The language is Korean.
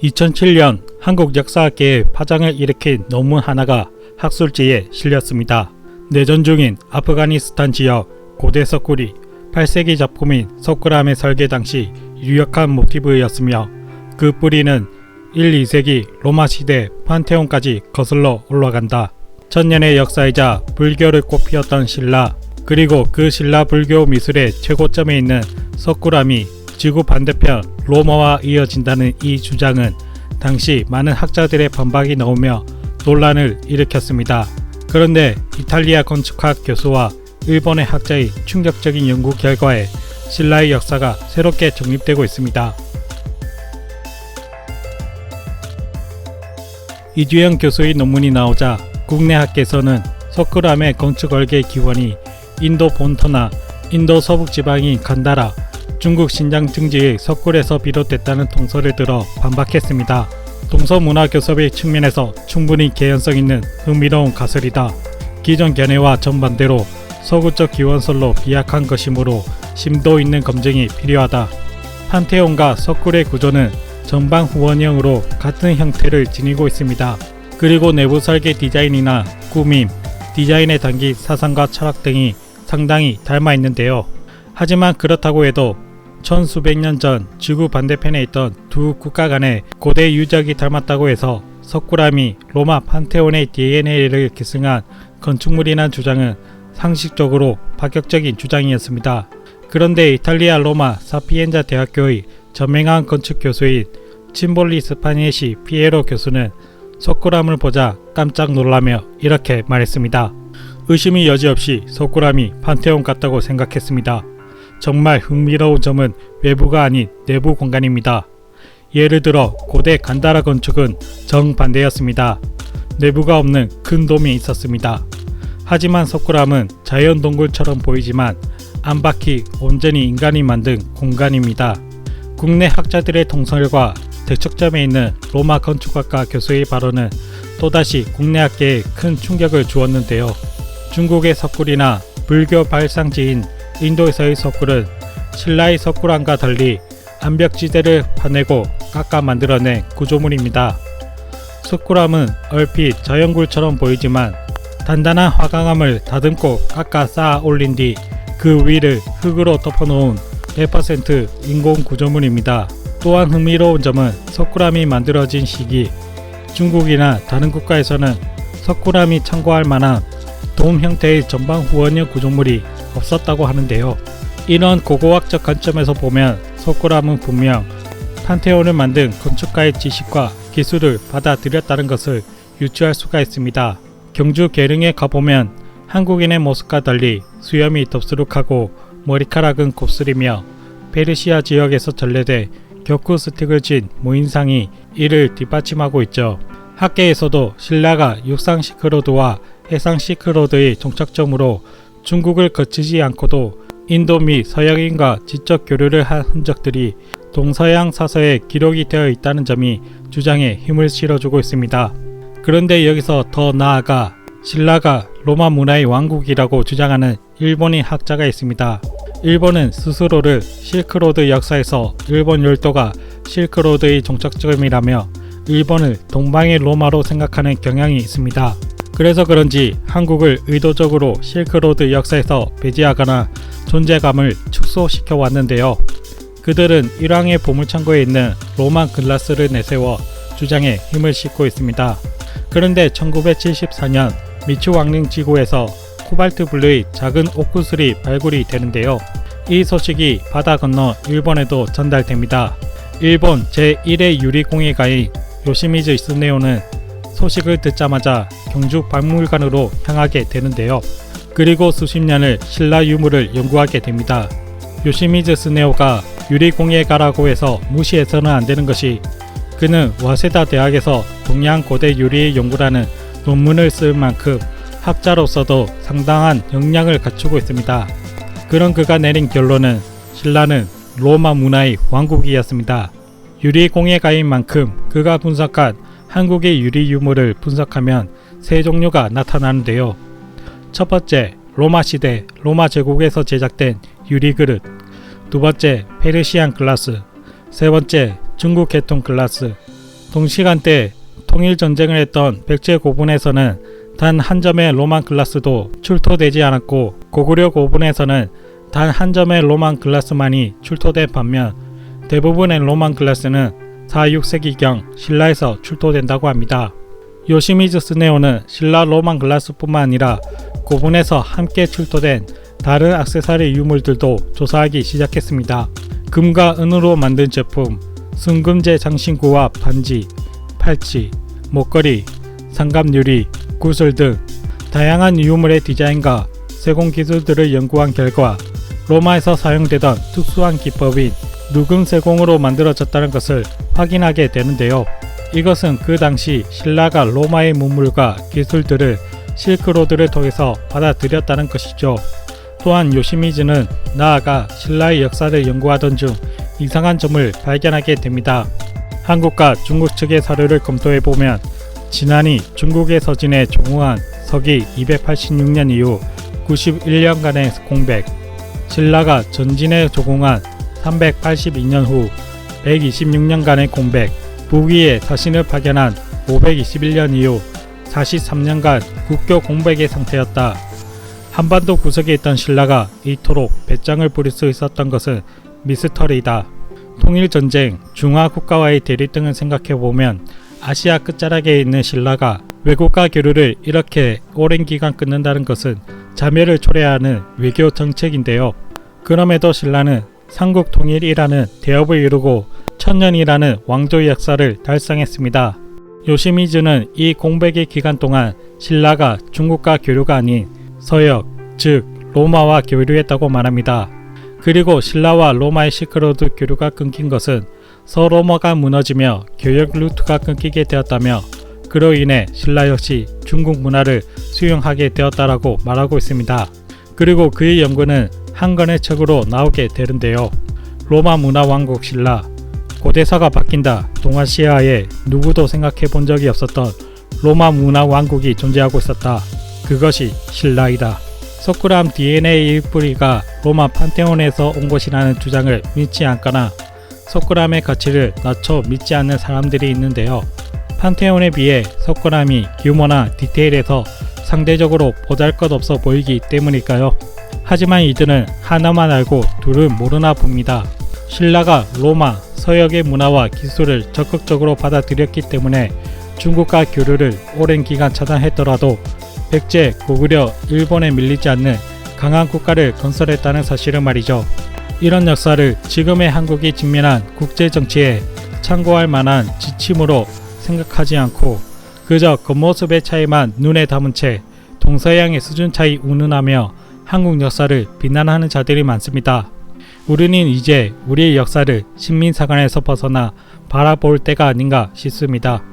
2007년 한국 역사학계에 파장을 일으킨 논문 하나가 학술지에 실렸습니다. 내전 중인 아프가니스탄 지역 고대 석굴이 8세기 작품인 석굴암의 설계 당시 유력한 모티브였으며 그 뿌리는 1, 2세기 로마 시대 판테온까지 거슬러 올라간다. 천년의 역사이자 불교를 꽃피웠던 신라, 그리고 그 신라 불교 미술의 최고점에 있는 석굴암이 지구 반대편 로마와 이어진다는 이 주장은 당시 많은 학자들의 반박이 나오며 논란을 일으켰습니다. 그런데 이탈리아 건축학 교수와 일본의 학자의 충격적인 연구 결과에 신라의 역사가 새롭게 정립되고 있습니다. 이주영 교수의 논문이 나오자 국내 학계에서는 석굴암의 건축 얼개의 기원이 인도 본토나 인도 서북 지방인 간다라, 중국 신장 등지의 석굴에서 비롯됐다는 통설을 들어 반박했습니다. 동서문화교섭의 측면에서 충분히 개연성 있는 흥미로운 가설이다. 기존 견해와 정반대로 서구적 기원설로 비약한 것이므로 심도 있는 검증이 필요하다. 판테온과 석굴의 구조는 전방 후원형으로 같은 형태를 지니고 있습니다. 그리고 내부 설계 디자인이나 꾸밈, 디자인에 담긴 사상과 철학 등이 상당히 닮아 있는데요. 하지만 그렇다고 해도 천수백 년 전 지구 반대편에 있던 두 국가 간의 고대 유적이 닮았다고 해서 석굴암이 로마 판테온의 DNA를 계승한 건축물이란 주장은 상식적으로 파격적인 주장이었습니다. 그런데 이탈리아 로마 사피엔자 대학교의 저명한 건축 교수인 침볼리 스파니시 피에로 교수는 석굴암을 보자 깜짝 놀라며 이렇게 말했습니다. 의심이 여지없이 석굴암이 판테온 같다고 생각했습니다. 정말 흥미로운 점은 외부가 아닌 내부 공간입니다. 예를 들어 고대 간다라 건축은 정반대였습니다. 내부가 없는 큰 돔이 있었습니다. 하지만 석굴암은 자연 동굴처럼 보이지만 안팎이 온전히 인간이 만든 공간입니다. 국내 학자들의 통설과 대척점에 있는 로마 건축학과 교수의 발언은 또다시 국내 학계에 큰 충격을 주었는데요. 중국의 석굴이나 불교 발상지인 인도에서의 석굴은 신라의 석굴암과 달리 암벽지대를 파내고 깎아 만들어낸 구조물입니다. 석굴암은 얼핏 자연굴처럼 보이지만 단단한 화강암을 다듬고 깎아 쌓아 올린 뒤 그 위를 흙으로 덮어놓은 100% 인공 구조물입니다. 또한 흥미로운 점은 석굴암이 만들어진 시기, 중국이나 다른 국가에서는 석굴암이 참고할 만한 돔 형태의 전방 후원형 구조물이 없었다고 하는데요. 이런 고고학적 관점에서 보면 석굴암은 분명 판테온을 만든 건축가의 지식과 기술을 받아들였다는 것을 유추할 수가 있습니다. 경주 계릉에 가보면 한국인의 모습과 달리 수염이 덥수룩하고 머리카락은 곱슬이며 페르시아 지역에서 전래돼 격구 스틱을 쥔 모인상이 이를 뒷받침하고 있죠. 학계에서도 신라가 육상 시크로드와 해상 시크로드의 종착점으로 중국을 거치지 않고도 인도 및 서양인과 지적 교류를 한 흔적들이 동서양 사서에 기록이 되어 있다는 점이 주장에 힘을 실어주고 있습니다. 그런데 여기서 더 나아가 신라가 로마 문화의 왕국이라고 주장하는 일본인 학자가 있습니다. 일본은 스스로를 실크로드 역사에서 일본 열도가 실크로드의 종착점이라며 일본을 동방의 로마로 생각하는 경향이 있습니다. 그래서 그런지 한국을 의도적으로 실크로드 역사에서 배제하거나 존재감을 축소시켜 왔는데요. 그들은 일왕의 보물창고에 있는 로마 글라스를 내세워 주장에 힘을 싣고 있습니다. 그런데 1974년 미추 왕릉 지구에서 코발트 블루의 작은 옥구슬이 발굴이 되는데요. 이 소식이 바다 건너 일본에도 전달됩니다. 일본 제1의 유리공예가인 요시미즈 스네오는 소식을 듣자마자 경주 박물관으로 향하게 되는데요. 그리고 수십 년을 신라 유물을 연구하게 됩니다. 요시미즈 스네오가 유리공예가라고 해서 무시해서는 안 되는 것이 그는 와세다 대학에서 동양 고대 유리의 연구라는 논문을 쓸 만큼 학자로서도 상당한 역량을 갖추고 있습니다. 그런 그가 내린 결론은 신라는 로마 문화의 왕국이었습니다. 유리공예가인 만큼 그가 분석한 한국의 유리 유물을 분석하면 세 종류가 나타나는데요. 첫 번째, 로마 시대 로마 제국에서 제작된 유리 그릇. 두 번째, 페르시안 글라스. 세 번째, 중국 계통 글라스. 동시간대 통일전쟁을 했던 백제 고분에서는 단 한 점의 로만 글라스도 출토되지 않았고, 고구려 고분에서는 단 한 점의 로만 글라스만이 출토된 반면 대부분의 로만 글라스는 4, 6세기경 신라에서 출토된다고 합니다. 요시미즈 스네오는 신라 로만 글라스뿐만 아니라 고분에서 함께 출토된 다른 액세서리 유물들도 조사하기 시작했습니다. 금과 은으로 만든 제품, 순금제 장신구와 반지, 팔찌, 목걸이, 상갑유리, 구슬 등 다양한 유물의 디자인과 세공 기술들을 연구한 결과 로마에서 사용되던 특수한 기법인 누금 세공으로 만들어졌다는 것을 확인하게 되는데요. 이것은 그 당시 신라가 로마의 문물과 기술들을 실크로드를 통해서 받아들였다는 것이죠. 또한 요시미즈는 나아가 신라의 역사를 연구하던 중 이상한 점을 발견하게 됩니다. 한국과 중국 측의 사료를 검토해보면 진안이 중국의 서진에 종응한 서기 286년 이후 91년간의 공백, 신라가 전진에 조공한 382년 후 126년간의 공백, 북위에 자신을 파견한 521년 이후 43년간 국교 공백의 상태였다. 한반도 구석에 있던 신라가 이토록 배짱을 부릴 수 있었던 것은 미스터리이다. 통일전쟁, 중화국가와의 대립 등을 생각해보면 아시아 끝자락에 있는 신라가 외국과 교류를 이렇게 오랜 기간 끊는다는 것은 자멸을 초래하는 외교 정책인데요. 그럼에도 신라는 삼국 통일이라는 대업을 이루고 1000년이라는 왕조의 역사를 달성했습니다. 요시미즈는 이 공백의 기간 동안 신라가 중국과 교류가 아닌 서역, 즉 로마와 교류했다고 말합니다. 그리고 신라와 로마의 실크로드 교류가 끊긴 것은 서로마가 무너지며 교역 루트가 끊기게 되었다며, 그로 인해 신라 역시 중국 문화를 수용하게 되었다라고 말하고 있습니다. 그리고 그의 연구는 한 권의 책으로 나오게 되는데요. 로마 문화 왕국 신라, 고대사가 바뀐다. 동아시아에 누구도 생각해 본 적이 없었던 로마 문화 왕국이 존재하고 있었다. 그것이 신라이다. 석굴암 DNA의 뿌리가 로마 판테온에서 온 것이라는 주장을 믿지 않거나 석굴암의 가치를 낮춰 믿지 않는 사람들이 있는데요. 판테온에 비해 석굴암이 규모나 디테일에서 상대적으로 보잘것없어 보이기 때문일까요? 하지만 이들은 하나만 알고 둘은 모르나 봅니다. 신라가 로마, 서역의 문화와 기술을 적극적으로 받아들였기 때문에 중국과 교류를 오랜 기간 차단했더라도 백제, 고구려, 일본에 밀리지 않는 강한 국가를 건설했다는 사실은 말이죠. 이런 역사를 지금의 한국이 직면한 국제정치에 참고할 만한 지침으로 생각하지 않고 그저 겉모습의 차이만 눈에 담은 채 동서양의 수준 차이 운운하며 한국 역사를 비난하는 자들이 많습니다. 우리는 이제 우리의 역사를 식민사관에서 벗어나 바라볼 때가 아닌가 싶습니다.